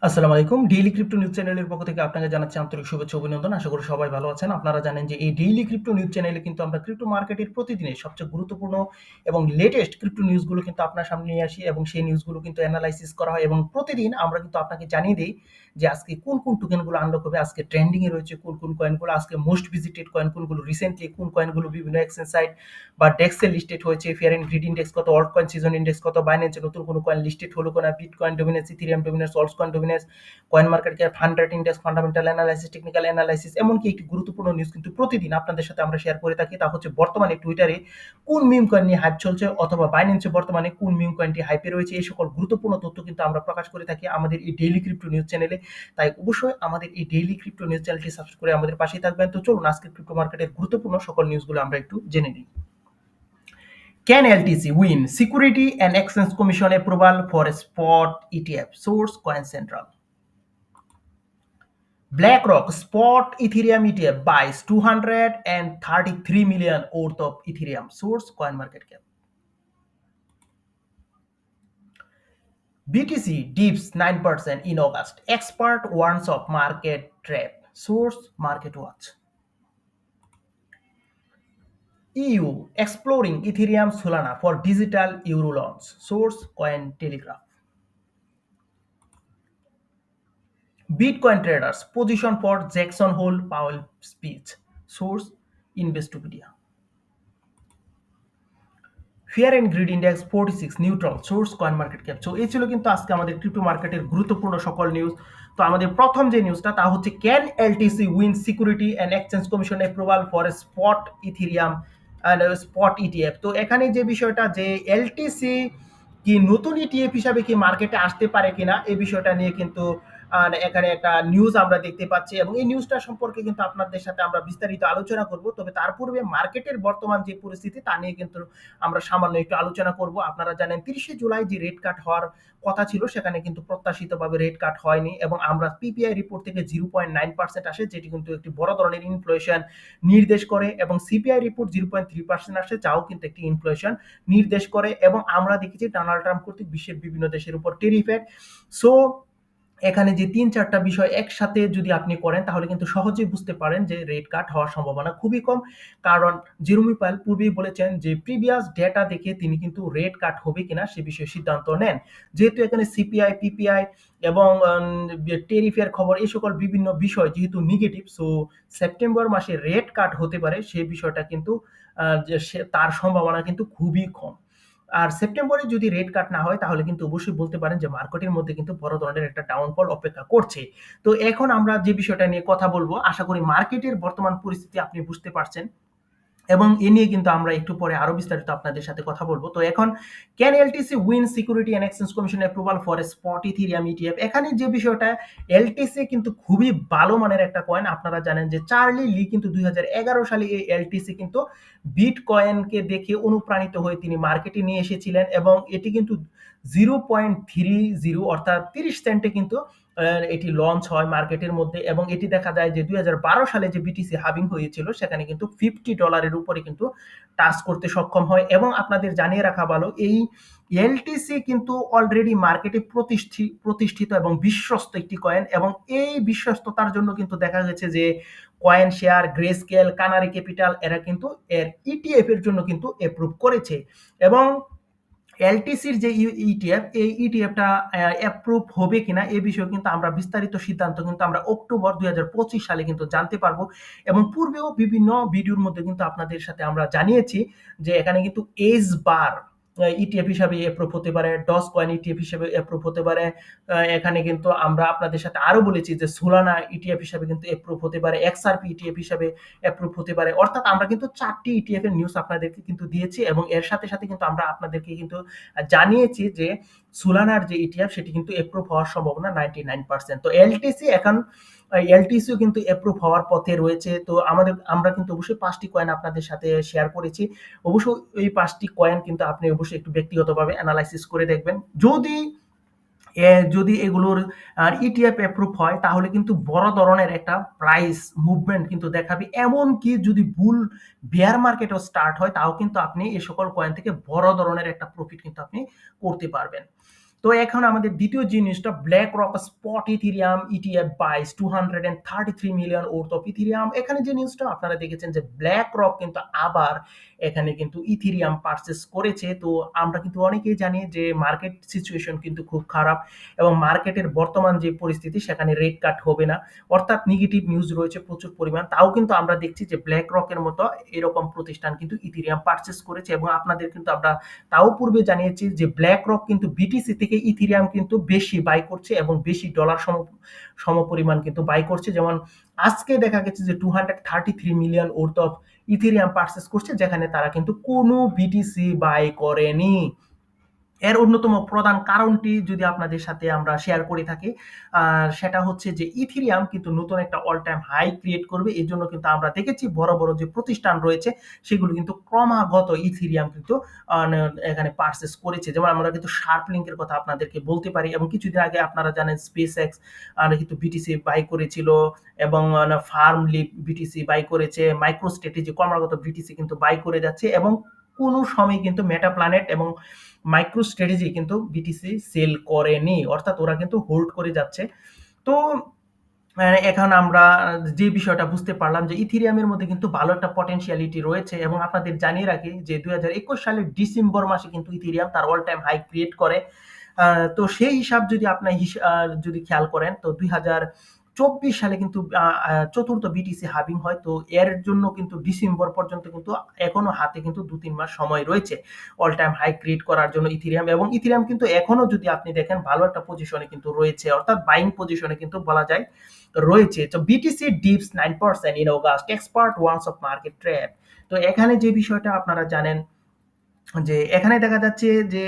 আসসালামু আলাইকুম। Daily crypto news চ্যানেলের পক্ষ থেকে আপনাকে জানাচ্ছি আন্তরিক শুভেচ্ছা ও অভিনন্দন। আশা করি সবাই ভালো আছেন। আপনারা জানেন যে এই ডেইলি ক্রিপ্টো নিউজ চ্যানেলে কিন্তু আমরা ক্রিপ্টো মার্কেটের প্রতিদিনের সবচেয়ে গুরুত্বপূর্ণ এবং লেটেস্ট ক্রিপ্টো নিউজগুলো কিন্তু আপনার সামনে নিয়ে আসি এবং সেই নিউজগুলো কিন্তু এনালাইসিস করা হয় এবং প্রতিদিন আমরা কিন্তু আপনাকে জানিয়ে দেই যে আজকে কোন টোকেনগুলো আনলক হবে, আজকে ট্রেন্ডিং এ রয়েছে কোন কয়েনগুলো, আজকে মোস্ট ভিজিটেড কয়েন কোনগুলো, রিসেন্টলি কোন কয়েনগুলো বিভিন্ন এক্সচেঞ্জ সাইট বা ডেক্সে লিস্টেড হয়েছে, ফিয়ার এন্ড গ্রিড ইন্ডেক্স কত, অল্ট কয়েন সিজন ইন্ডেক্স কত, বাইন্যান্সে নতুন কোন কয়েন লিস্টেড হলো কিনা, বিটকয়েন ডমিনেন্স, ইথেরিয়াম ডমিনেন্স, অলস coin dominance, coin market cap, 100 index, fundamental analysis, technical analysis, এমনকি একটি গুরুত্বপূর্ণ নিউজ কিন্তু প্রতিদিন আপনাদের সাথে আমরা শেয়ার করে থাকি। তা হচ্ছে বর্তমানে টুইটারে কোন মিম কয়েন নিয়ে হাইপ চলছে অথবা বাইন্যান্সে বর্তমানে কোন মিম কয়েনটি হাইপে রয়েছে, এই সকল গুরুত্বপূর্ণ তথ্য কিন্তু আমরা প্রকাশ করে থাকি আমাদের এই ডেইলি ক্রিপ্টো নিউজ চ্যানেলে। তাই অবশ্যই আমাদের এই ডেইলি ক্রিপ্টো নিউজ চ্যানেলটি সাবস্ক্রাইব করে আমাদের পাশেই থাকবেন। তো চলুন আজকে ক্রিপ্টো মার্কেটের গুরুত্বপূর্ণ সকল নিউজগুলো আমরা একটু জেনে নিই। Can LTC win Security and Exchange Commission approval for a spot ETF? Source CoinCentral. BlackRock spot Ethereum ETF buys 233 million worth of Ethereum. Source CoinMarketCap. BTC dips 9% in August. Expert warns of market trap. Source MarketWatch. EU exploring Ethereum Solana for digital euro launch. Source Cointelegraph. Bitcoin traders position for Jackson Hole Powell speech. Source Investopedia. Fear and greed index 46 neutral. Source coin market cap. এই ছিল কিন্তু আজকে আমাদের crypto মার্কেটের গুরুত্বপূর্ণ সকল news. তো আমাদের প্রথম যে নিউজটা তা হচ্ছে can LTC win security and exchange commission approval for a spot Ethereum and spot ETF. তো এখানে যে বিষয়টা যে এলটিসি কি নতুন ইটিএফ হিসাবে কি মার্কেটে আসতে পারে কিনা এই বিষয়টা নিয়ে কিন্তু এখানে একটা নিউজ আমরা দেখতে পাচ্ছি এবং এই নিউজটা সম্পর্কে কিন্তু আপনাদের সাথে আমরা বিস্তারিত আলোচনা করব। তবে তার পূর্বে মার্কেটের বর্তমান যে পরিস্থিতি তা নিয়ে কিন্তু আমরা সামান্য একটু আলোচনা করব। আপনারা জানেন 30শে জুলাই যে রেট কাট হওয়ার কথা ছিল সেখানে কিন্তু প্রত্যাশিতভাবে রেট কাট হয়নি এবং আমরা পিপিআই রিপোর্ট থেকে 0.9% আসে, যেটি কিন্তু একটি বড় ধরনের ইনফ্লেশন নির্দেশ করে, এবং সিপিআই রিপোর্ট 0.3% আসে, যাও কিন্তু একটি ইনফ্লেশন নির্দেশ করে। এবং আমরা দেখেছি ডোনাল্ড ট্রাম্প কর্তৃক বিশ্বের বিভিন্ন দেশের উপর টেরিফ অ্যাড। সো এখানে যে ৩-৪টা বিষয় একসাথে যদি আপনি করেন তাহলে কিন্তু সহজেই বুঝতে পারেন যে রেট কাট হওয়ার সম্ভাবনা খুবই কম। কারণ জেরোমি পাওয়েল পূর্বেই বলেছেন যে প্রিভিয়াস ডেটা দেখে তিনি কিন্তু রেট কাট হবে কিনা সে বিষয়ে সিদ্ধান্ত নেন। যেহেতু এখানে সিপিআই, পিপিআই এবং টেরিফের খবর এই সকল বিভিন্ন বিষয় যেহেতু নেগেটিভ, সো সেপ্টেম্বর মাসে রেট কাট হতে পারে সেই বিষয়টা কিন্তু যে তার সম্ভাবনা কিন্তু খুবই কম। আর সেপ্টেম্বরে যদি রেট কাট না হয় তাহলে কিন্তু অবশ্যই বলতে পারেন যে মার্কেটের মধ্যে কিন্তু বড় ধরনের একটা ডাউনফল অপেক্ষা করছে। তো এখন আমরা যে বিষয়টা নিয়ে কথা বলবো, আশা করি মার্কেটের বর্তমান পরিস্থিতি আপনি বুঝতে পারছেন এবং এ নিয়ে কিন্তু আমরা একটু পরে আরো বিস্তারিত আপনাদের সাথে কথা বলবো। তো এখন can LTC win security and exchange commission approval for a spot Ethereum ETF. এখানে যে বিষয়টা, এলটিসি কিন্তু খুবই ভালো মানের একটা কয়েন। আপনারা জানেন যে চার্লি লি কিন্তু 2011 সালে এই এলটিসি কিন্তু বিটকয়েনকে দেখে অনুপ্রাণিত হয়ে তিনি মার্কেটে নিয়ে এসেছিলেন এবং এটি কিন্তু 0.30 অর্থাৎ 30 সেন্টে কিন্তু এটি লঞ্চ হয় মার্কেটের মধ্যে এবং এটি দেখা যায় যে 2012 সালে যে বিটিসি হাবিং হয়েছিল সেখানে কিন্তু $50 উপরে কিন্তু টাচ করতে সক্ষম হয়। এবং আপনাদের জানিয়ে রাখা ভালো, এই এলটিসি কিন্তু অলরেডি মার্কেটে প্রতিষ্ঠিত এবং বিশ্বস্ত একটি কয়েন এবং এই বিশ্বস্ততার জন্য কিন্তু দেখা গেছে যে coin share, greyscale, canary capital এরা কিন্তু এর ইটিএফ এর জন্য কিন্তু অ্যাপ্রুভ করেছে। এবং এলটিসির যে ইটিএফ, এই ইটিএফটা অ্যাপ্রুভ হবে কিনা এ বিষয়ে কিন্তু আমরা বিস্তারিত সিদ্ধান্ত কিন্তু আমরা অক্টোবর 2025 সালে কিন্তু জানতে পারবো। এবং পূর্বেও বিভিন্ন ভিডিওর মধ্যে কিন্তু আপনাদের সাথে আমরা জানিয়েছি যে এখানে কিন্তু এজ বার ইটিএফ হিসাবে অ্যাপ্রুভ হতে পারে, ডস কয়েন ইটিএফ হিসেবে অ্যাপ্রুভ হতে পারে। এখানে কিন্তু আমরা আপনাদের সাথে আরো বলেছি যে সোলানা ইটিএফ হিসাবে কিন্তু অ্যাপ্রুভ হতে পারে, এক্সআরপি ইটিএফ হিসাবে অ্যাপ্রুভ হতে পারে। অর্থাৎ আমরা কিন্তু 4টি ইটিএফ এর নিউজ আপনাদেরকে কিন্তু দিয়েছি এবং এর সাথে সাথে কিন্তু আমরা আপনাদেরকে কিন্তু জানিয়েছি যে সোলানার যে ইটিএফ সেটি কিন্তু অ্যাপ্রুভ হওয়ার সম্ভাবনা 99%। তো এলটিসি এখন এলটিসিও কিন্তু অ্যাপ্রুভ হওয়ার পথে রয়েছে। তো আমরা কিন্তু অবশ্যই 5টি কয়েন আপনাদের সাথে শেয়ার করেছি। অবশ্যই এই 5টি কয়েন কিন্তু আপনি অবশ্যই একটু ব্যক্তিগতভাবে অ্যানালাইসিস করে দেখবেন। যদি এগুলোর ইটিএফ অ্যাপ্রুভ হয় তাহলে কিন্তু বড় ধরনের একটা প্রাইস মুভমেন্ট কিন্তু দেখাবে। এমনকি যদি বুল বেয়ার মার্কেটও স্টার্ট হয় তাও কিন্তু আপনি এই সকল কয়েন থেকে বড় ধরনের একটা প্রফিট কিন্তু আপনি করতে পারবেন। তো এখন আমাদের দ্বিতীয় যে নিউজটা, BlackRock spot Ethereum ETF buys 233 million worth of Ethereum। এখানে যে নিউজটা আপনারা দেখেছেন যে BlackRock কিন্তু আবার এখানে কিন্তু ইথিরিয়াম পারচেস করেছে। তো আমরা কিন্তু অনেকেই জানি যে মার্কেট সিচুয়েশন কিন্তু খুব খারাপ এবং মার্কেটের বর্তমান যে পরিস্থিতি সেখানে রেট কাট হবে না, অর্থাৎ নেগেটিভ নিউজ রয়েছে প্রচুর পরিমাণ। তাও কিন্তু আমরা দেখছি যে BlackRock-এর মতো এরকম প্রতিষ্ঠান কিন্তু ইথিরিয়াম পারচেস করেছে এবং আপনাদের কিন্তু আমরা তাও পূর্বে জানিয়েছি যে BlackRock কিন্তু বিটিসি থেকে ইথিরিয়াম কিন্তু বেশি বাই করছে এবং বেশি ডলার সমপরিমাণ কিন্তু বাই করছে। যেমন আজকে দেখা গেছে যে 233 million worth of ethereum purchase করছে, যেখানে তারা কিন্তু কোনো বিটিসি বাই করেনি। এর অন্যতম প্রধান কারণটি যদি আপনাদের সাথে আমরা শেয়ার করে থাকি, সেটা হচ্ছে যে ইথিরিয়াম কিন্তু নতুন একটা অল টাইম হাই ক্রিয়েট করবে। এর জন্য কিন্তু আমরা দেখেছি বড় বড় যে প্রতিষ্ঠান রয়েছে সেগুলো কিন্তু ক্রমাগত ইথিরিয়াম কিন্তু এখানে পারচেস করেছে। যেমন আমরা কিন্তু শার্প লিঙ্কের কথা আপনাদেরকে বলতে পারি এবং কিছুদিন আগে আপনারা জানেন স্পেস এক্স কিন্তু বিটিসি বাই করেছিল এবং ফার্ম লিপ বিটিসি বাই করেছে, মাইক্রো স্ট্র্যাটেজি ক্রমাগত বিটিসি কিন্তু বাই করে যাচ্ছে এবং কোনো সময় কিন্তু মেটা প্ল্যানেট এবং মাইক্রো স্ট্র্যাটেজি কিন্তু বিটিসি সেল করেনি, অর্থাৎ ওরা কিন্তু হোল্ড করে যাচ্ছে। তো এখন আমরা যে বিষয়টা বুঝতে পারলাম যে ইথিরিয়ামের মধ্যে কিন্তু ভালো একটা পটেনশিয়ালিটি রয়েছে এবং আপনাদের জানিয়ে রাখি যে 2021 সালের ডিসেম্বর মাসে কিন্তু ইথিরিয়াম তার অল টাইম হাই ক্রিয়েট করে। তো সেই হিসাব যদি আপনি যদি খেয়াল করেন তো 2024 সালে কিন্তু চতুর্থ বিটিসি হাবিং হয়। তো এর জন্য কিন্তু ডিসেম্বর পর্যন্ত কিন্তু এখনো হাতে কিন্তু 2-3 মাস সময় রয়েছে অল টাইম হাই ক্রিয়েট করার জন্য ইথিরিয়াম, এবং ইথিরিয়াম কিন্তু এখনো যদি আপনি দেখেন ভালো একটা পজিশনে কিন্তু রয়েছে, অর্থাৎ বাইং পজিশনে কিন্তু বলা যায় রয়েছে। তো BTC dips 9% in August, expert warns of market trap. তো এখানে যে বিষয়টা আপনারা জানেন যে এখানে দেখা যাচ্ছে যে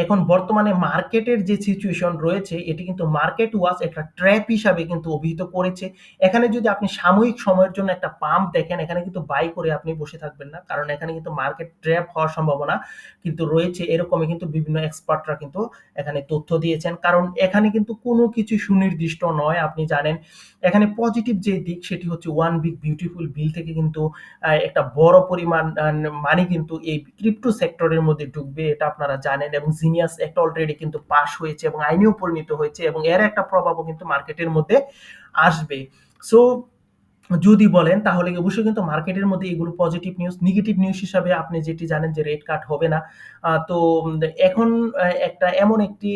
এখন বর্তমানে মার্কেটের যে সিচুয়েশন রয়েছে এটি কিন্তু মার্কেট ওয়াচ একটা ট্র্যাপ হিসাবে কিন্তু অভিহিত করেছে। এখানে যদি আপনি সাময়িক সময়ের জন্য একটা পাম্প দেখেন, এখানে কিন্তু বাই করে আপনি বসে থাকবেন না, কারণ এখানে কিন্তু মার্কেট ট্র্যাপ হওয়ার সম্ভাবনা কিন্তু রয়েছে। এরকমই কিন্তু বিভিন্ন এক্সপার্টরা কিন্তু এখানে তথ্য দিয়েছেন, কারণ এখানে কিন্তু কোনো কিছু সুনির্দিষ্ট নয়। আপনি জানেন এখানে পজিটিভ যে দিক সেটি হচ্ছে ওয়ান বিগ বিউটিফুল বিল থেকে কিন্তু একটা বড় পরিমাণ মানি কিন্তু এই ক্রিপ্টো সেক্টরের মধ্যে ঢুকবে, এটা আপনারা জানেন। এবং জিনিয়াস একটা অলরেডি কিন্তু পাস হয়েছে এবং আইনেও পরিণত হয়েছে এবং এর একটা প্রভাবও কিন্তু মার্কেটের মধ্যে আসবে। সো যদি বলেন তাহলে অবশ্যই কিন্তু মার্কেটের মধ্যে এগুলো পজিটিভ নিউজ। নেগেটিভ নিউজ হিসাবে আপনি যেটি জানেন যে রেট কাট হবে না। তো এখন একটা এমন একটি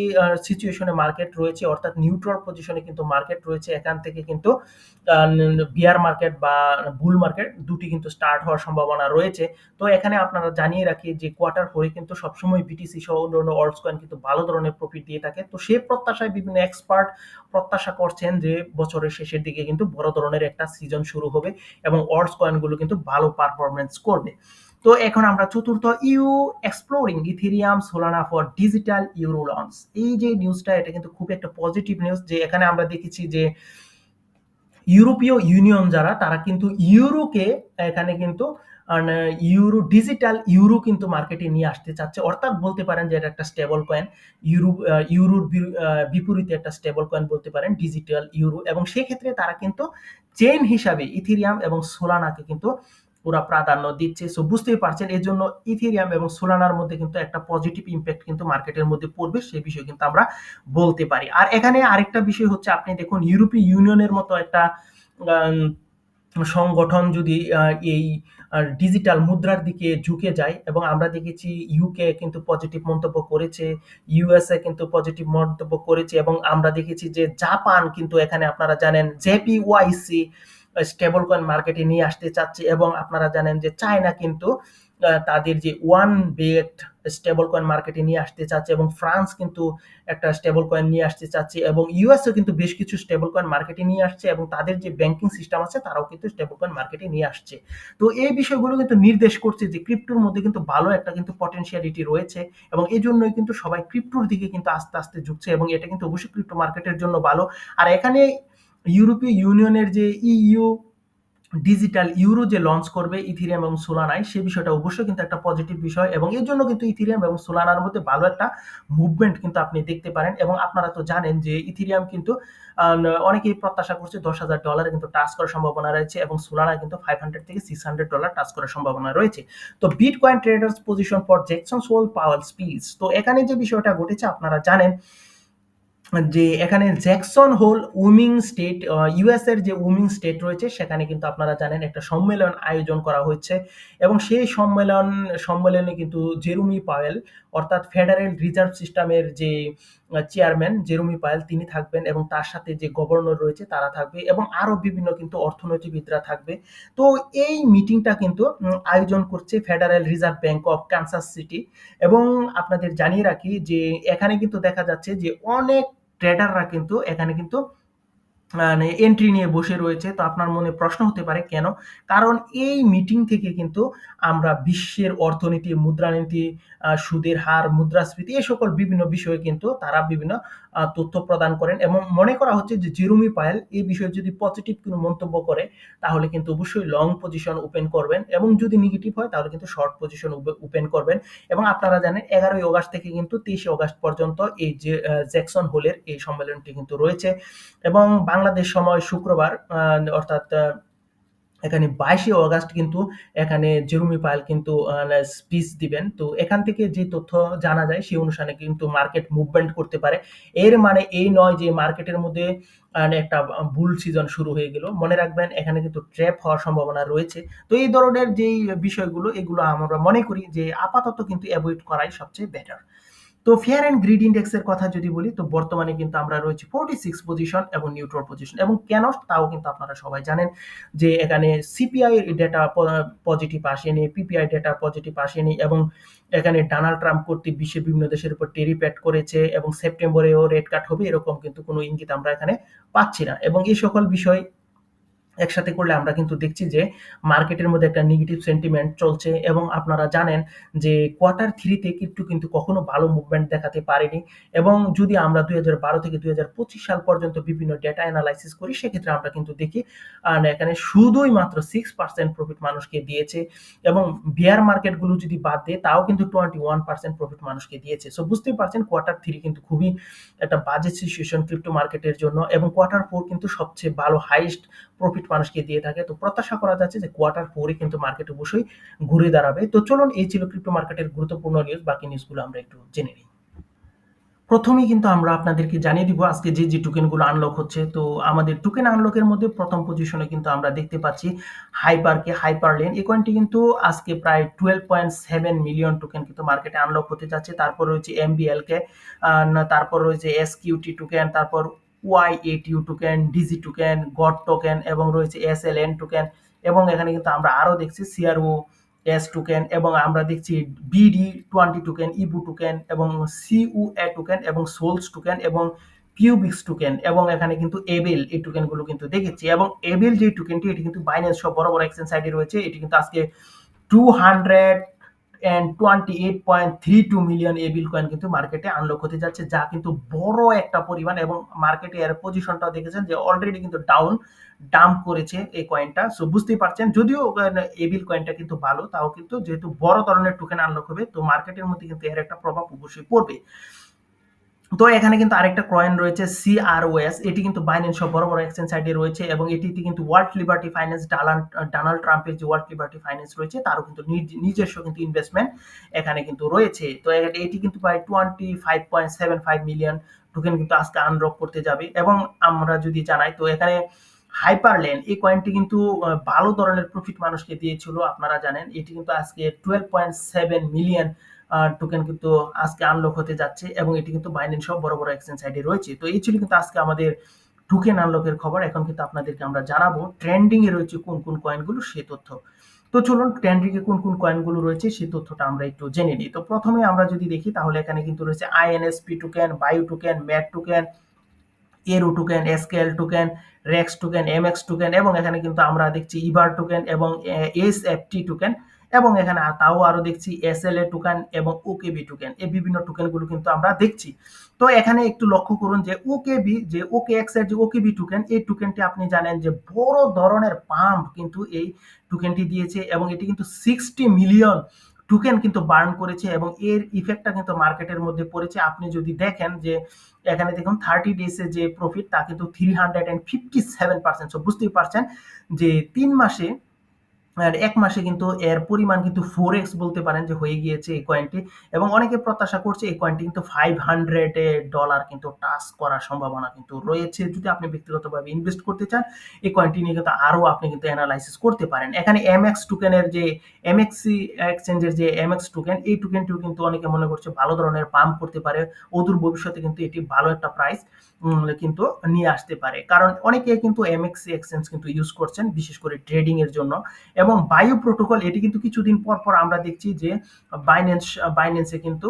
সিচুয়েশনে মার্কেট রয়েছে, অর্থাৎ নিউট্রাল পজিশনে কিন্তু মার্কেট রয়েছে। এখান থেকে কিন্তু বিয়ার মার্কেট বা বুল মার্কেট দুটি কিন্তু স্টার্ট হওয়ার সম্ভাবনা রয়েছে। তো এখানে আপনারা জানিয়ে রাখি যে কোয়ার্টার হয়ে কিন্তু সবসময় বিটিসি সহ অন্যান্য অল্টস কয়েন কিন্তু ভালো ধরনের প্রফিট দিয়ে থাকে। তো সেই প্রত্যাশায় বিভিন্ন এক্সপার্ট প্রত্যাশা করছেন যে বছরের শেষের দিকে কিন্তু বড় ধরনের একটা সিজন শুরু হবে এবং অল্টস কয়েনগুলো কিন্তু ভালো পারফরম্যান্স করবে। তো এখন আমরা চতুর্থ, EU exploring Ethereum Solana for digital euro launch. এই যে নিউজটা এটা কিন্তু খুব একটা পজিটিভ নিউজ, যে এখানে আমরা দেখেছি যে ইউরোপীয় ইউনিয়ন যারা তারা কিন্তু ইউরোকে এখানে কিন্তু ইউরো ডিজিটাল ইউরো কিন্তু মার্কেটে নিয়ে আসতে চাচ্ছে, অর্থাৎ বলতে পারেন যে এটা একটা স্টেবল কয়েন। ইউরোর বিপরীতে একটা স্টেবল কয়েন বলতে পারেন ডিজিটাল ইউরো, এবং সেক্ষেত্রে তারা কিন্তু চেইন হিসাবে ইথেরিয়াম এবং সোলানাকে কিন্তু ওরা প্রাধান্য দিচ্ছে। সো বুঝতেই পারছেন এর জন্য ইথেরিয়াম এবং সোলানার মধ্যে কিন্তু একটা পজিটিভ ইম্প্যাক্ট কিন্তু মার্কেটের মধ্যে পড়বে, সেই বিষয়ে কিন্তু আমরা বলতে পারি। আর এখানে আরেকটা বিষয় হচ্ছে আপনি দেখুন ইউরোপীয় ইউনিয়নের মতো একটা সংগঠন যদি এই ডিজিটাল মুদ্রার দিকে ঝুঁকে যায়, এবং আমরা দেখেছি ইউকে কিন্তু পজিটিভ মন্তব্য করেছে, ইউএসএ কিন্তু পজিটিভ মন্তব্য করেছে, এবং আমরা দেখেছি যে জাপান কিন্তু এখানে আপনারা জানেন জেপিওয়াইসি স্টেবল কয়েন মার্কেটে নিয়ে আসতে চাচ্ছে, এবং আপনারা জানেন যে চায়না কিন্তু তাদের যে ওয়ান বেট স্টেবল কয়েন মার্কেটে নিয়ে আসতে চাচ্ছে, এবং ফ্রান্স কিন্তু একটা স্টেবল কয়েন নিয়ে আসতে চাচ্ছে, এবং ইউএসও কিন্তু বেশ কিছু স্টেবল কয়েন মার্কেটে নিয়ে আসছে, এবং তাদের যে ব্যাংকিং সিস্টেম আছে তারাও কিন্তু স্টেবল কয়েন মার্কেটে নিয়ে আসছে। তো এই বিষয়গুলো কিন্তু নির্দেশ করছে যে ক্রিপ্টোর মধ্যে কিন্তু ভালো একটা কিন্তু পটেনশিয়ালিটি রয়েছে, এবং এই জন্যই কিন্তু সবাই ক্রিপ্টোর দিকে কিন্তু আস্তে আস্তে ঝুঁকছে, এবং এটা কিন্তু অবশ্যই ক্রিপ্টো মার্কেটের জন্য ভালো। আর এখানে ইউরোপীয় ইউনিয়নের যে ইইউ ডিজিটাল ইউরো যে লঞ্চ করবে ইথিরিয়াম এবং সোলানায়, সে বিষয়টা অবশ্যই কিন্তু একটা পজিটিভ বিষয় এবং এর জন্য কিন্তু ইথিরিয়াম এবং সোলানার মধ্যে ভালো একটা মুভমেন্ট কিন্তু আপনি দেখতে পারেন এবং আপনারা তো জানেন যে ইথিরিয়াম কিন্তু অনেকেই প্রত্যাশা করছে $10,000 কিন্তু টাচ করার সম্ভাবনা রয়েছে এবং সোলানা কিন্তু $500 থেকে $600 টাচ করার সম্ভাবনা রয়েছে। তো bitcoin traders position for Jackson Hole Powell speech. তো এখানে যে বিষয়টা ঘটেছে আপনারা জানেন যে এখানে Jackson Hole Wyoming state, US এর যে উইমিং স্টেট রয়েছে সেখানে কিন্তু আপনারা জানেন একটা সম্মেলন আয়োজন করা হচ্ছে এবং সেই সম্মেলনে কিন্তু জেরুমি পাওয়েল অর্থাৎ ফেডারেল রিজার্ভ সিস্টেমের যে চেয়ারম্যান জেরুমি পাওয়েল তিনি থাকবেন এবং তার সাথে যে গভর্নর রয়েছে তারা থাকবে এবং আরো বিভিন্ন কিন্তু অর্থনীতিবিদরা থাকবে। তো এই মিটিংটা কিন্তু আয়োজন করছে federal reserve bank of Kansas city এবং আপনাদের জানিয়ে রাখি যে এখানে কিন্তু দেখা যাচ্ছে যে অনেক ট্রেডাররা কিন্তু এখানে কিন্তু মানে এন্ট্রি নিয়ে বসে রয়েছে। তো আপনার মনে প্রশ্ন হতে পারে কেন? কারণ এই মিটিং থেকে কিন্তু আমরা বিশ্বের অর্থনীতি, মুদ্রানীতি, সুদের হার, মুদ্রাস্ফীতি এই সকল বিভিন্ন বিষয়ে কিন্তু তারা বিভিন্ন তথ্য প্রদান করেন এবং মনে করা হচ্ছে যে জেরুমি পাওয়েল এই বিষয়ে যদি পজিটিভ কোনো মন্তব্য করে তাহলে কিন্তু অবশ্যই লং পজিশন ওপেন করবেন এবং যদি নেগেটিভ হয় তাহলে কিন্তু শর্ট পজিশন ওপেন করবেন এবং আপনারা জানেন 11ই অগাস্ট থেকে কিন্তু 23 অগাস্ট পর্যন্ত এই যে জ্যাকসন হোলের এই সম্মেলনটি কিন্তু রয়েছে এবং বাংলাদেশ সময় শুক্রবার অর্থাৎ এখানে 22 অগাস্ট কিন্তু এখানে জেরুমি পাওয়েল কিন্তু স্পিচ দিবেন। তো এখান থেকে যে তথ্য জানা যায় সেই অনুসারে কিন্তু মার্কেট মুভমেন্ট করতে পারে। এর মানে এই নয় যে মার্কেটের মধ্যে একটা বুল সিজন শুরু হয়ে গেল। মনে রাখবেন এখানে কিন্তু ট্র্যাপ হওয়ার সম্ভাবনা রয়েছে। তো এই ধরনের যেই বিষয়গুলো এগুলো আমরা মনে করি যে আপাতত কিন্তু এভয়েড করাই সবচেয়ে বেটার। তো ফেয়ার অ্যান্ড গ্রিড ইন্ডেক্সের কথা যদি বলি তো বর্তমানে কিন্তু আমরা রয়েছি 46 পজিশন এবং নিউট্রাল পজিশন এবং কেন তাও কিন্তু আপনারা সবাই জানেন যে এখানে সিপিআই ডেটা পজিটিভ আসেনি, পিপিআই ডেটা পজিটিভ আসেনি এবং এখানে ডোনাল্ড ট্রাম্প কর্তৃক বিশ্বের বিভিন্ন দেশের উপর ট্যারিফ অ্যাড করেছে এবং সেপ্টেম্বরেও রেট কাট হবে এরকম কিন্তু কোনো ইঙ্গিত আমরা এখানে পাচ্ছি না এবং এই সকল বিষয় একসাথে করলে আমরা কিন্তু দেখছি যে মার্কেটের মধ্যে একটা নেগেটিভ সেন্টিমেন্ট চলছে এবং আপনারা জানেন যে কোয়ার্টার থ্রিতে ক্রিপ্টো কিন্তু কখনো ভালো মুভমেন্ট দেখাতে পারেনি এবং যদি আমরা 2012 থেকে 2025 সাল পর্যন্ত বিভিন্ন ডেটা অ্যানালাইসিস করি সেক্ষেত্রে আমরা কিন্তু দেখি এখানে শুধুই মাত্র 6% প্রফিট মানুষকে দিয়েছে এবং বিয়ার মার্কেটগুলো যদি বাদ দেয় তাও কিন্তু 21% প্রফিট মানুষকে দিয়েছে। সো বুঝতেই পারছেন কোয়ার্টার থ্রি কিন্তু খুবই একটা বাজে সিচুয়েশন ক্রিপ্টো মার্কেটের জন্য এবং কোয়ার্টার ফোর কিন্তু সবচেয়ে ভালো হাইস্ট প্রফিট মানুষকে দিয়ে থাকে। তো প্রত্যাশা করা যাচ্ছে যে কোয়ার্টার ফোরে কিন্তু মার্কেট অবশ্যই ঘুরে দাঁড়াবে। তো চলুন এই ছিল ক্রিপ্টো মার্কেটের গুরুত্বপূর্ণ নিউজ। বাকি নিউজগুলো আমরা একটু জেনে নিই। প্রথমেই কিন্তু আমরা আপনাদেরকে জানিয়ে দিব আজকে যে টোকেনগুলো আনলক হচ্ছে। তো আমাদের টোকেন আনলকের মধ্যে প্রথম পজিশনে কিন্তু আমরা দেখতে পাচ্ছি হাইপারলেন। এই কয়েনটি কিন্তু আজকে প্রায় 12.7 মিলিয়ন টোকেন কিন্তু মার্কেটে আনলক হতে যাচ্ছে। তারপর রয়েছে এমবিএলকে, তারপর রয়েছে এসকিউটি টোকেন, তারপর YATU token, DG token, god token এবং রয়েছে এসএলএন টোকেন এবং এখানে কিন্তু আমরা আরো দেখছি সিআরও এস টোকেন এবং আমরা দেখছি BD20 টোকেন, ইবু টোকেন এবং CUA টোকেন এবং সোলস টোকেন এবং কিউবিক্স টোকেন এবং এখানে কিন্তু এবেল এই টোকেনগুলো কিন্তু দেখেছি এবং এবেল যে টোকেনটি এটি কিন্তু বাইন্যান্স সব বড় বড় এক্সচেঞ্জ সাইটে রয়েছে। এটি কিন্তু আজকে 228.32 মিলিয়ন এবিল কয়েন কিন্তু মার্কেটে আনলক হতে যাচ্ছে যা কিন্তু বড় একটা পরিমাণ এবং মার্কেটে এর পজিশনটাও দেখেছেন যে অলরেডি কিন্তু ডাম্প করেছে এই কয়েনটা। সো বুঝতেই পারছেন যদিও এবিল কয়েনটা কিন্তু ভালো তাও কিন্তু যেহেতু বড় ধরনের টোকেন আনলক হবে তো মার্কেটের মধ্যে কিন্তু এর একটা প্রভাব অবশ্যই পড়বে। তো এখানে কিন্তু আরেকটা কয়েন রয়েছে CROS, এটি কিন্তু বাইন্যান্স সব বড় বড় এক্সচেঞ্জ সাইটে রয়েছে এবং এটিতে কিন্তু ওয়ার্ল্ড লিবার্টি ফাইন্যান্স ডোনাল্ড ট্রাম্পের যে ওয়ার্ল্ড লিবার্টি ফাইন্যান্স রয়েছে তারও কিন্তু নিজস্ব কিন্তু ইনভেস্টমেন্ট এখানে কিন্তু রয়েছে। তো এটি কিন্তু প্রায় 25.75 মিলিয়ন টোকেন কিন্তু আজকে আনলক করতে যাবে এবং আমরা যদি জানাই তো এখানে হাইপারলেন এই কয়েনটি কিন্তু ভালো ধরনের প্রফিট মানুষকে দিয়েছিল। আপনারা জানেন এটি কিন্তু আজকে 12.7 মিলিয়ন টোকেন কিন্তু আজকে আনলক হতে যাচ্ছে এবং এটি কিন্তু বাইন্যান্স সহ বড় বড় এক্সচেঞ্জ সাইটে রয়েছে। তো এই ছিল কিন্তু আজকে আমাদের টোকেন আনলকের খবর। এখন কিন্তু আপনাদেরকে আমরা জানাবো ট্রেন্ডিং এ রয়েছে কোন কোন কয়েনগুলো সেই তথ্য। তো চলুন ট্রেন্ডিং এ কোন কোন কয়েনগুলো রয়েছে সেই তথ্যটা আমরা একটু জেনে নিই। তো প্রথমে আমরা যদি দেখি তাহলে এখানে কিন্তু রয়েছে INSP টোকেন, বায়ু token, mat token, arrow token, SKL token, rex token, MX token এবং এখানে কিন্তু আমরা দেখছি ইবার টোকেন এবং এসএফটি টোকেন এবং এখানে তাও আরো দেখছি এসএলএ টোকেন এবং ওকেবি টোকেন, এই বিভিন্ন টোকেনগুলো কিন্তু আমরা দেখছি। তো এখানে একটু লক্ষ্য করুন যে ওকেবি, যে ওকেএক্স এর যে ওকেবি টোকেন, এই টোকেনটি আপনি জানেন যে বড় ধরনের পাম্প কিন্তু এই টোকেনটি দিয়েছে এবং এটি কিন্তু 60 মিলিয়ন টোকেন কিন্তু বার্ন করেছে এবং এর ইফেক্টটা কিন্তু মার্কেটের মধ্যে পড়েছে। আপনি যদি দেখেন যে এখানে দেখুন 30 ডেজে যে প্রফিট তা কিন্তু 357%। সো বুঝতেই পারছেন যে 3 মাসে আর 1 মাসে কিন্তু এর পরিমাণ কিন্তু 4x বলতে পারেন যে হয়ে গিয়েছে এই কয়েনটি, এবং অনেকে প্রত্যাশা করছে এই কয়েনটি কিন্তু $500 কিন্তু টাচ করার সম্ভাবনা কিন্তু রয়েছে। যদি আপনি ব্যক্তিগতভাবে ইনভেস্ট করতে চান, এই কয়েনটি নিয়ে কিন্তু আরো আপনি কিন্তু এনালাইসিস করতে পারেন। এখানে এমএক্স টোকেনের যে এমএক্সি এক্সচেঞ্জের যে এমএক্স টোকেন, এই টোকেনটিও কিন্তু অনেকে মনে করছে ভালো ধরনের পাম্প করতে পারে। অদূর ভবিষ্যতে কিন্তু এটি ভালো একটা প্রাইস কিন্তু নিয়ে আসতে পারে। কারণ অনেকে কিন্তু এমএক্সি এক্সচেঞ্জ কিন্তু ইউজ করছেন বিশেষ করে ট্রেডিং এর জন্য। এবং বায়ু প্রোটোকল এটি কিন্তু কিছুদিন পর পর আমরা দেখছি যে বাইন্যান্সে কিন্তু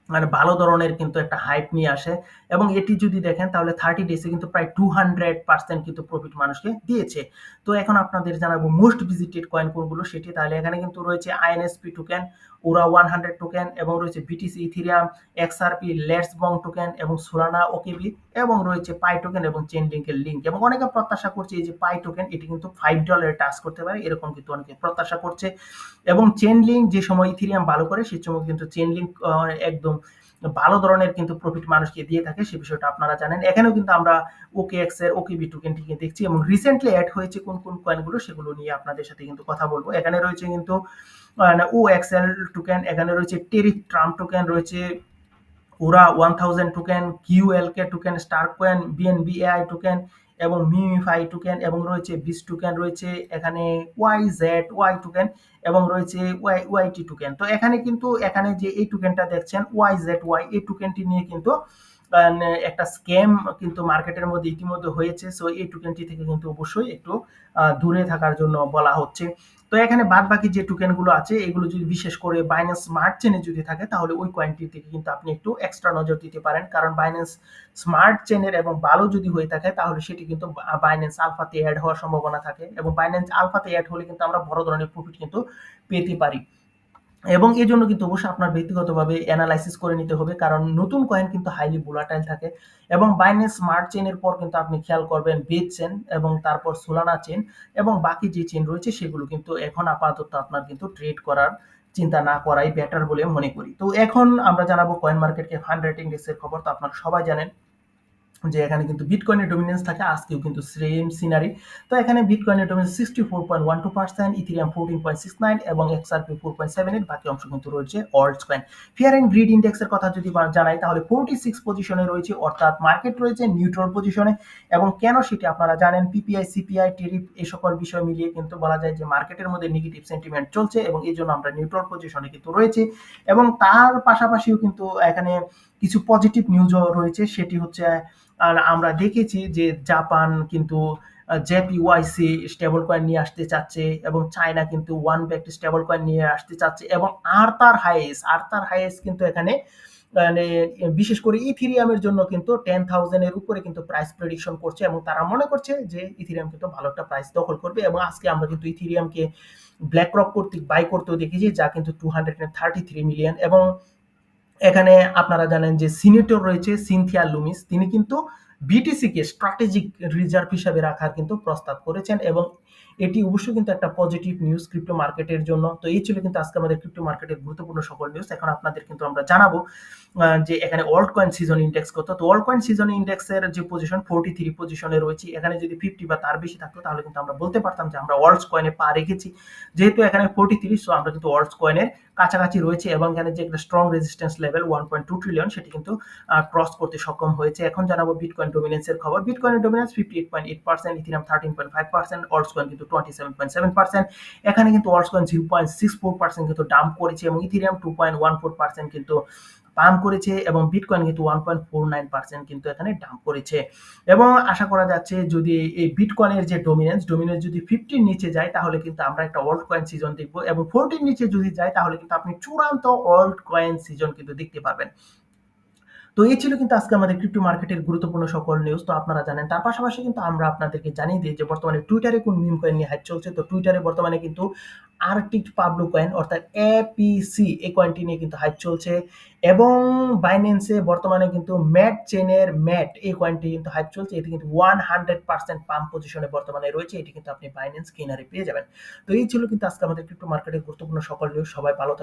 মানে ভালো ধরনের কিন্তু একটা হাইপ নিয়ে আসে, এবং এটি যদি দেখেন তাহলে 30 ডেজে কিন্তু প্রায় 200% কিন্তু প্রফিট মানুষকে দিয়েছে। তো এখন আপনাদের জানাবো মোস্ট ভিজিটেড কয়েন কোনগুলো সেটি। তাহলে এখানে কিন্তু রয়েছে আইএনএসপি টোকেন, ওরা 100 টোকেন, এবং রয়েছে BTC ethereum, XRP let's Bong token, এবং সোলানা ওকেবি, এবং রয়েছে পাই টোকেন এবং চেন লিঙ্কের লিঙ্ক। এবং অনেকে প্রত্যাশা করছে এই যে পাই টোকেন এটি কিন্তু $5 টাচ করতে পারে, এরকম কিন্তু অনেকে প্রত্যাশা করছে। এবং চেন লিঙ্ক যে সময় ইথিরিয়াম ভালো করে সেই সময় কিন্তু চেন লিঙ্ক একদম ভালো ধরনের কিন্তু প্রফিট মানুষকে দিয়ে থাকে, সে বিষয়টা আপনারা জানেন। এখানেও কিন্তু আমরা ওকেএক্স এর ওকেবি টোকেনটিকে দেখছি, এবং রিসেন্টলি অ্যাড হয়েছে কোন কোন কয়েনগুলো সেগুলো নিয়ে আপনাদের সাথে কিন্তু কথা বলবো। এখানে রয়েছে কিন্তু ওএক্সএল টোকেন, এখানে রয়েছে টেরিফ ট্রাম্প টোকেন, রয়েছে ওরা 1000 token, QLK token, star coin, BNB AI token, এবং মিমিফাই টোকেন, এবং রয়েছে বিস টোকেন, রয়েছে এখানে ওয়াইজেড ওয়াই টোকেন, এবং রয়েছে ওয়াইটি টোকেন। তো এখানে কিন্তু এখানে যে এই টোকেনটা দেখছেন ওয়াইজেড ওয়াই, এই টোকেনটি নিয়ে কিন্তু একটা স্ক্যাম কিন্তু মার্কেটের মধ্যে ইতিমধ্যে হয়েছে। সো এই টোকেনটি থেকে কিন্তু অবশ্যই একটু দূরে থাকার জন্য বলা হচ্ছে। তো এখানে বাদ বাকি যে টোকেনগুলো আছে এগুলো যদি বিশেষ করে বাইন্যান্স স্মার্ট চেনে যদি থাকে তাহলে ওই কয়েনটি থেকে কিন্তু আপনি একটু এক্সট্রা নজর দিতে পারেন, কারণ বাইন্যান্স স্মার্ট চেনের এবং ভালো যদি হয়ে থাকে তাহলে সেটি কিন্তু বাইন্যান্স আলফাতে অ্যাড হওয়ার সম্ভাবনা থাকে, এবং বাইন্যান্স আলফাতে অ্যাড হলে কিন্তু আমরা বড় ধরনের প্রফিট কিন্তু পেতে পারি। এবং এই জন্য কিন্তু অবশ্যই আপনার ব্যক্তিগতভাবে অ্যানালাইসিস করে নিতে হবে, কারণ নতুন কয়েন কিন্তু হাইলি ভোলাটাইল থাকে। এবং বাইন্যান্স স্মার্ট চেনের পর কিন্তু আপনি খেয়াল করবেন বেজ চেন, এবং তারপর সোলানা চেন, এবং বাকি যে চেন রয়েছে সেগুলো কিন্তু এখন আপাতত আপনার কিন্তু ট্রেড করার চিন্তা না করাই বেটার বলে মনে করি। তো এখন আমরা জানাবো কয়েন মার্কেট ক্যাপ 100 ইন্ডেক্সের খবর। তো আপনারা সবাই জানেন যে এখানে কিন্তু বিটকয়েনের ডমিনেন্স থাকে, আজকেও কিন্তু সেম সিনারি। তো এখানে বিটকয়েনের ডমিনেন্স 64.12%, ইথিরিয়াম 14.69, এবং এক্সআরপি 4.78, বাকি অংশ কিন্তু রয়েছে alts coin. Fear and greed ইন্ডেক্সের কথা যদি জানাই তাহলে 46 পজিশনে রয়েছে, অর্থাৎ মার্কেট রয়েছে নিউট্রাল পজিশনে। এবং কেন সেটি আপনারা জানেন, পিপিআই সিপিআই টেরিফ এই সকল বিষয় মিলিয়ে কিন্তু বলা যায় যে মার্কেটের মধ্যে নেগেটিভ সেন্টিমেন্ট চলছে, এবং এই জন্য আমরা নিউট্রাল পজিশনে কিন্তু রয়েছে। এবং তার পাশাপাশিও কিন্তু এখানে কিছু পজিটিভ নিউজও রয়েছে, সেটি হচ্ছে আর আমরা দেখেছি যে জাপান কিন্তু জেপিওয়াইসি স্টেবল কয়েন নিয়ে আসতে চাচ্ছে, এবং চায়না কিন্তু ওয়ান ব্যাকড স্টেবল কয়েন নিয়ে আসতে চাচ্ছে, এবং আর্থার হাইস কিন্তু এখানে মানে বিশেষ করে ইথিরিয়ামের জন্য কিন্তু 10,000 এর উপরে কিন্তু প্রাইস প্রেডিকশন করছে, এবং তারা মনে করছে যে ইথিরিয়াম কিন্তু ভালো একটা প্রাইস দখল করবে। এবং আজকে আমরা কিন্তু ইথিরিয়ামকে ব্ল্যাক রক কর্তৃক বাই করতেও দেখেছি, যা কিন্তু 233 মিলিয়ন। এবং এখানে আপনারা জানেন যে সিনেটর রয়েছে সিনথিয়া লুমিস, তিনি কিন্তু বিটিসিকে স্ট্র্যাটেজিক রিজার্ভ হিসাবে রাখার কিন্তু প্রস্তাব করেছেন, এবং এটি অবশ্যই কিন্তু একটা পজিটিভ নিউজ ক্রিপ্টো মার্কেটের জন্য। তো এই ছিল কিন্তু আজকে আমাদের ক্রিপ্টো মার্কেটের গুরুত্বপূর্ণ সকল নিউজ। এখন আপনাদের কিন্তু আমরা জানাবো যে এখানে অল্ট কয়েন সিজন ইন্ডেক্স কত। তো অল্ট কয়েন সিজন ইন্ডেক্সের যে পজিশন 43 পজিশনে রয়েছে, এখানে যদি 50 বা তার বেশি থাকতো তাহলে কিন্তু আমরা বলতে পারতাম যে আমরা অল্টস কয়েনে পা রেখেছি। যেহেতু এখানে 43, সো আমরা কিন্তু অল্টস কয়েনের কাছাকাছি রয়েছে, এবং এখানে যে একটা স্ট্রং রেজিস্ট্যান্স লেভেল 1.2 ট্রিলিয়ন সেটি কিন্তু ক্রস করতে সক্ষম হয়েছে। এখন জানাবো বিটকয়েন ডমিনেন্সের খবর। বিটকয়েনের ডমিনেন্স 58.8%, ইথিরিয়াম 13.5%, অল্টস কয়েন কিন্তু 27.7%। এখানে কিন্তু অল্টস কয়েন 0.64% কিন্তু ডাম্প করেছে, এবং ইথিরিয়াম 2.14% কিন্তু পাম্প করেছে, এবং বিটকয়েন কিন্তু 1.49% কিন্তু এখানে ডাম্প করেছে। এবং আশা করা যাচ্ছে যদি এই বিটকয়েনের যে ডমিনেন্স যদি 50 নিচে যায় তাহলে কিন্তু আমরা একটা অল্ট কয়েন সিজন দেখবো, এবং 40 নিচে যদি যায় তাহলে কিন্তু আপনি চূড়ান্ত অল্ট কয়েন সিজন কিন্তু দেখতে পারবেন। তো এই ছিল কিন্তু আজকে আমাদের ক্রিপ্টো মার্কেটের গুরুত্বপূর্ণ সকল নিউজ। তো আপনারা জানেন। তার পাশাপাশি কিন্তু আমরা আপনাদেরকে জানিয়ে দিই যে বর্তমানে টুইটারে কোন মিম কয়েন নিয়ে হাইপ চলছে। তো টুইটারে বর্তমানে কিন্তু আর্কটিক পাবলো কয়েন অর্থাৎ এপিসি এই কয়েনটি নিয়ে কিন্তু হাইপ চলছে এবং বাইন্যান্সে বর্তমানে কিন্তু ম্যাট চেনের ম্যাট এই কয়েনটি কিন্তু হাইপ চলছে। এটি কিন্তু 100% পাম্প পজিশনে বর্তমানে রয়েছে। এটি কিন্তু আপনি বাইন্যান্স স্ক্যানারে পেয়ে যাবেন। তো এই ছিল কিন্তু আজকে আমাদের ক্রিপ্টো মার্কেটের গুরুত্বপূর্ণ সকল নিউজ। সবাই ভালো